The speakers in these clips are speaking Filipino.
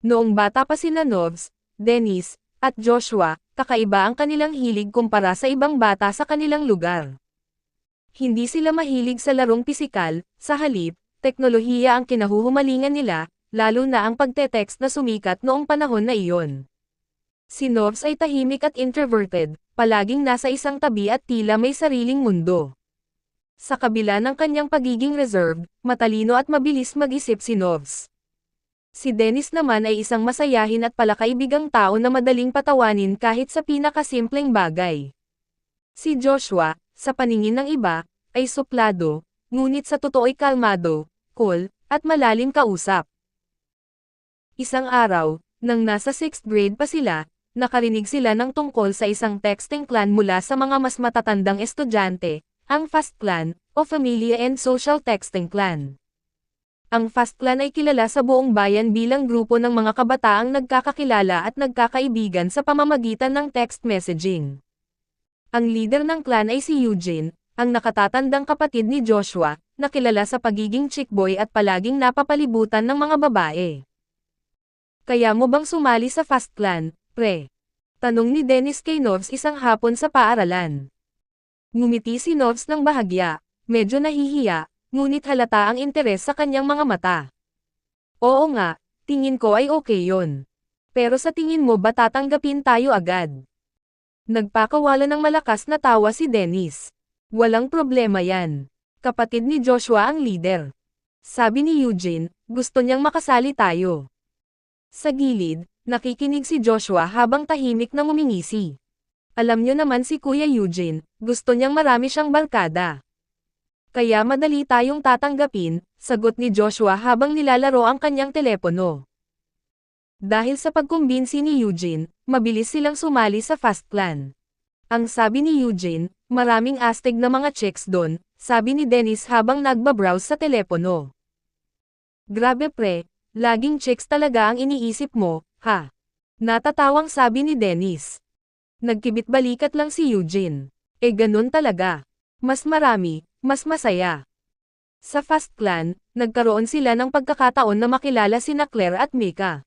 Noong bata pa sina Novs, Dennis, at Joshua, kakaiba ang kanilang hilig kumpara sa ibang bata sa kanilang lugar. Hindi sila mahilig sa larong pisikal, sa halip, teknolohiya ang kinahuhumalingan nila, lalo na ang pagte-text na sumikat noong panahon na iyon. Si Novs ay tahimik at introverted, palaging nasa isang tabi at tila may sariling mundo. Sa kabila ng kanyang pagiging reserved, matalino at mabilis mag-isip si Novs. Si Dennis naman ay isang masayahin at palakaibigang tao na madaling patawanin kahit sa pinakasimpleng bagay. Si Joshua, sa paningin ng iba, ay suplado, ngunit sa totoo'y kalmado, cool, at malalim kausap. Isang araw, nang nasa 6th grade pa sila, nakarinig sila ng tungkol sa isang texting clan mula sa mga mas matatandang estudyante, ang FAST Clan, o Familia and Social Texting Clan. Ang FAST Clan ay kilala sa buong bayan bilang grupo ng mga kabataang nagkakakilala at nagkakaibigan sa pamamagitan ng text messaging. Ang leader ng clan ay si Eugene, ang nakatatandang kapatid ni Joshua, na kilala sa pagiging chick boy at palaging napapalibutan ng mga babae. Kaya mo bang sumali sa FAST Clan, pre? Tanong ni Dennis kay Novs isang hapon sa paaralan. Ngumiti si Novs ng bahagya, medyo nahihiya, ngunit halata ang interes sa kanyang mga mata. Oo nga, tingin ko ay okay yon. Pero sa tingin mo ba tatanggapin tayo agad? Nagpakawala ng malakas na tawa si Dennis. Walang problema yan. Kapatid ni Joshua ang leader. Sabi ni Eugene, gusto niyang makasali tayo. Sa gilid, nakikinig si Joshua habang tahimik na ngumingisi. Alam niyo naman si Kuya Eugene, gusto niyang marami siyang barkada. Kaya madali tayong tatanggapin, sagot ni Joshua habang nilalaro ang kanyang telepono. Dahil sa pagkumbinsi ni Eugene, mabilis silang sumali sa FAST Clan. Ang sabi ni Eugene, maraming astig na mga chicks doon, sabi ni Dennis habang nagbabrowse sa telepono. Grabe pre, laging chicks talaga ang iniisip mo, ha? Natatawang sabi ni Dennis. Nagkibit-balikat lang si Eugene. Ganun talaga. Mas marami, mas masaya. Sa FAST Clan, nagkaroon sila ng pagkakataon na makilala sina Claire at Mika.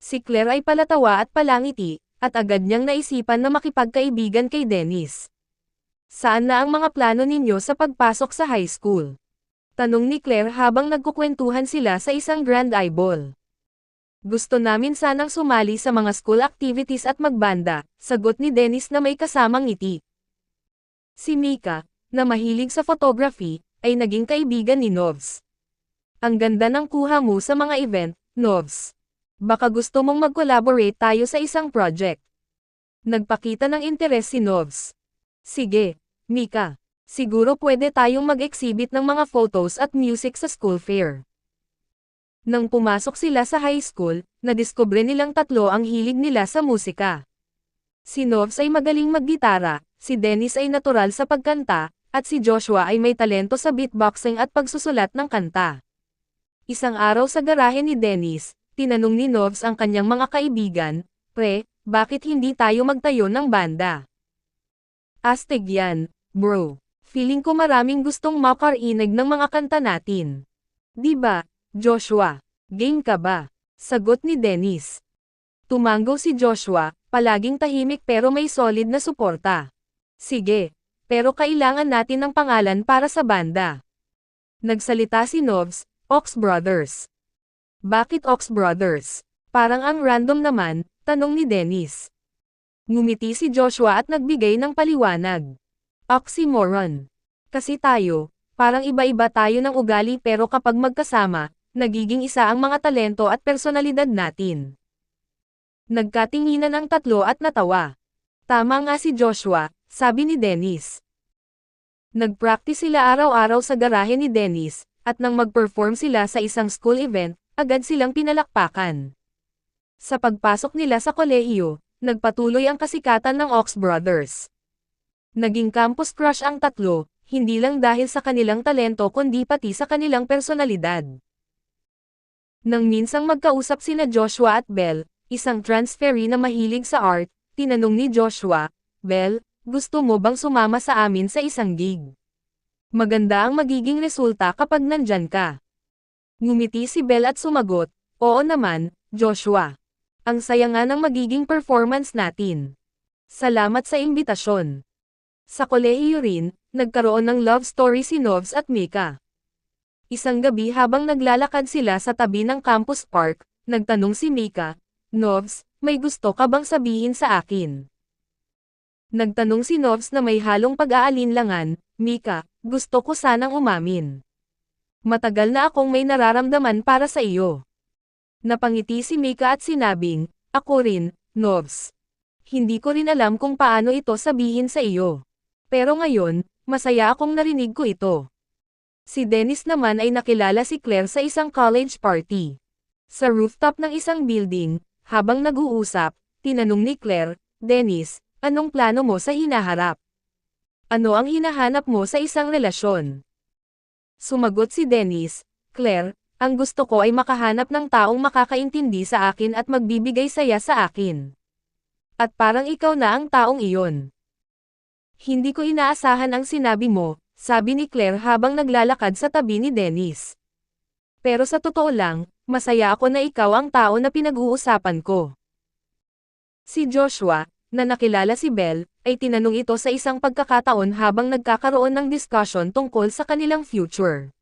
Si Claire ay palatawa at palangiti, at agad niyang naisipan na makipagkaibigan kay Dennis. Saan na ang mga plano ninyo sa pagpasok sa high school? Tanong ni Claire habang nagkukwentuhan sila sa isang grand eyeball. Gusto namin sanang sumali sa mga school activities at magbanda, sagot ni Dennis na may kasamang ngiti. Si Mika, na mahilig sa photography, ay naging kaibigan ni Novs. Ang ganda ng kuha mo sa mga event, Novs. Baka gusto mong mag-collaborate tayo sa isang project. Nagpakita ng interes si Novs. Sige, Mika. Siguro pwede tayong mag-exhibit ng mga photos at music sa school fair. Nang pumasok sila sa high school, nadiskubre nilang tatlo ang hilig nila sa musika. Si Novs ay magaling maggitara, si Dennis ay natural sa pagkanta, at si Joshua ay may talento sa beatboxing at pagsusulat ng kanta. Isang araw sa garahe ni Dennis, tinanong ni Novs ang kanyang mga kaibigan, pre, bakit hindi tayo magtayo ng banda? Astig yan, bro. Feeling ko maraming gustong makarinig ng mga kanta natin. Di ba, Joshua? Game ka ba? Sagot ni Dennis. Tumango si Joshua, palaging tahimik pero may solid na suporta. Sige. Pero kailangan natin ng pangalan para sa banda. Nagsalita si Novs, Ox Brothers. Bakit Ox Brothers? Parang ang random naman, tanong ni Dennis. Ngumiti si Joshua at nagbigay ng paliwanag. Oxymoron. Kasi tayo, parang iba-iba tayo ng ugali pero kapag magkasama, nagiging isa ang mga talento at personalidad natin. Nagkatinginan ang tatlo at natawa. Tama nga si Joshua, sabi ni Dennis. Nag-practice sila araw-araw sa garahe ni Dennis, at nang mag-perform sila sa isang school event, agad silang pinalakpakan. Sa pagpasok nila sa kolehiyo, nagpatuloy ang kasikatan ng Ox Brothers. Naging campus crush ang tatlo, hindi lang dahil sa kanilang talento kundi pati sa kanilang personalidad. Nang minsang magkausap sina Joshua at Belle, isang transferee na mahilig sa art, tinanong ni Joshua, Belle, gusto mo bang sumama sa amin sa isang gig? Maganda ang magiging resulta kapag nandyan ka. Ngumiti si Belle at sumagot, oo naman, Joshua. Ang saya nga ng magiging performance natin. Salamat sa imbitasyon. Sa kolehiyo rin, nagkaroon ng love story si Novs at Mika. Isang gabi habang naglalakad sila sa tabi ng campus park, nagtanong si Mika, "Novs, may gusto ka bang sabihin sa akin?" Nagtanong si Novs na may halong pag-aalinlangan, "Mika, gusto ko sanang umamin. Matagal na akong may nararamdaman para sa iyo." Napangiti si Mika at sinabing, "Ako rin, Novs. Hindi ko rin alam kung paano ito sabihin sa iyo. Pero ngayon, masaya akong narinig ko ito." Si Dennis naman ay nakilala si Claire sa isang college party. Sa rooftop ng isang building, habang nag-uusap, tinanong ni Claire, "Dennis, anong plano mo sa hinaharap? Ano ang hinahanap mo sa isang relasyon?" Sumagot si Dennis, "Claire, ang gusto ko ay makahanap ng taong makakaintindi sa akin at magbibigay saya sa akin. At parang ikaw na ang taong iyon." "Hindi ko inaasahan ang sinabi mo," sabi ni Claire habang naglalakad sa tabi ni Dennis. "Pero sa totoo lang, masaya ako na ikaw ang tao na pinag-uusapan ko." Si Joshua, na nakilala si Belle, ay tinanong ito sa isang pagkakataon habang nagkakaroon ng discussion tungkol sa kanilang future.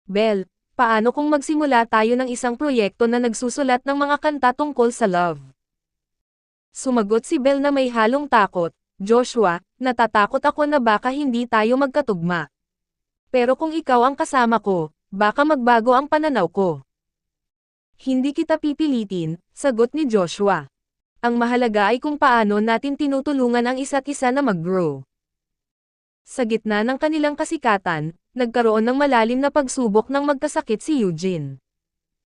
"Belle, paano kung magsimula tayo ng isang proyekto na nagsusulat ng mga kanta tungkol sa love?" Sumagot si Belle na may halong takot, "Joshua, natatakot ako na baka hindi tayo magkatugma. Pero kung ikaw ang kasama ko, baka magbago ang pananaw ko." "Hindi kita pipilitin," sagot ni Joshua. "Ang mahalaga ay kung paano natin tinutulungan ang isa't isa na mag-grow." Sa gitna ng kanilang kasikatan, nagkaroon ng malalim na pagsubok ng magkasakit si Eugene.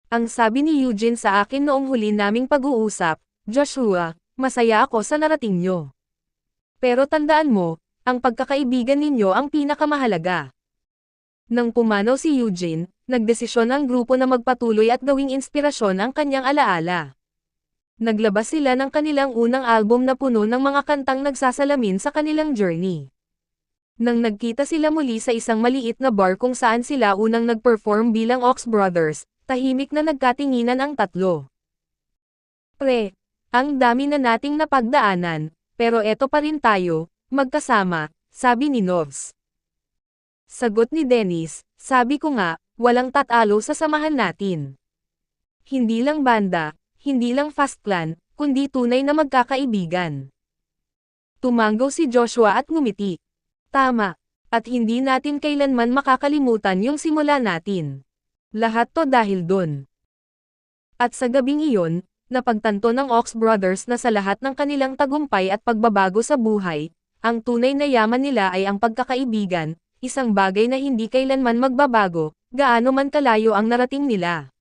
Ang sabi ni Eugene sa akin noong huli naming pag-uusap, "Joshua, masaya ako sa narating nyo. Pero tandaan mo, ang pagkakaibigan ninyo ang pinakamahalaga." Nang pumanaw si Eugene, nagdesisyon ang grupo na magpatuloy at gawing inspirasyon ang kanyang alaala. Naglabas sila ng kanilang unang album na puno ng mga kantang nagsasalamin sa kanilang journey. Nang nagkita sila muli sa isang maliit na bar kung saan sila unang nag-perform bilang Ox Brothers, tahimik na nagkatinginan ang tatlo. "Pre, ang dami na nating napagdaanan, pero eto pa rin tayo, magkasama," sabi ni Novs. Sagot ni Dennis, "Sabi ko nga, walang tatalo sa samahan natin. Hindi lang banda, hindi lang fast clan, kundi tunay na magkakaibigan." Tumanggaw si Joshua at ngumiti. "Tama. At hindi natin kailanman makakalimutan yung simula natin. Lahat to dahil dun." At sa gabing iyon, napagtanto ng Ox Brothers na sa lahat ng kanilang tagumpay at pagbabago sa buhay, ang tunay na yaman nila ay ang pagkakaibigan, isang bagay na hindi kailanman magbabago, gaano man kalayo ang narating nila.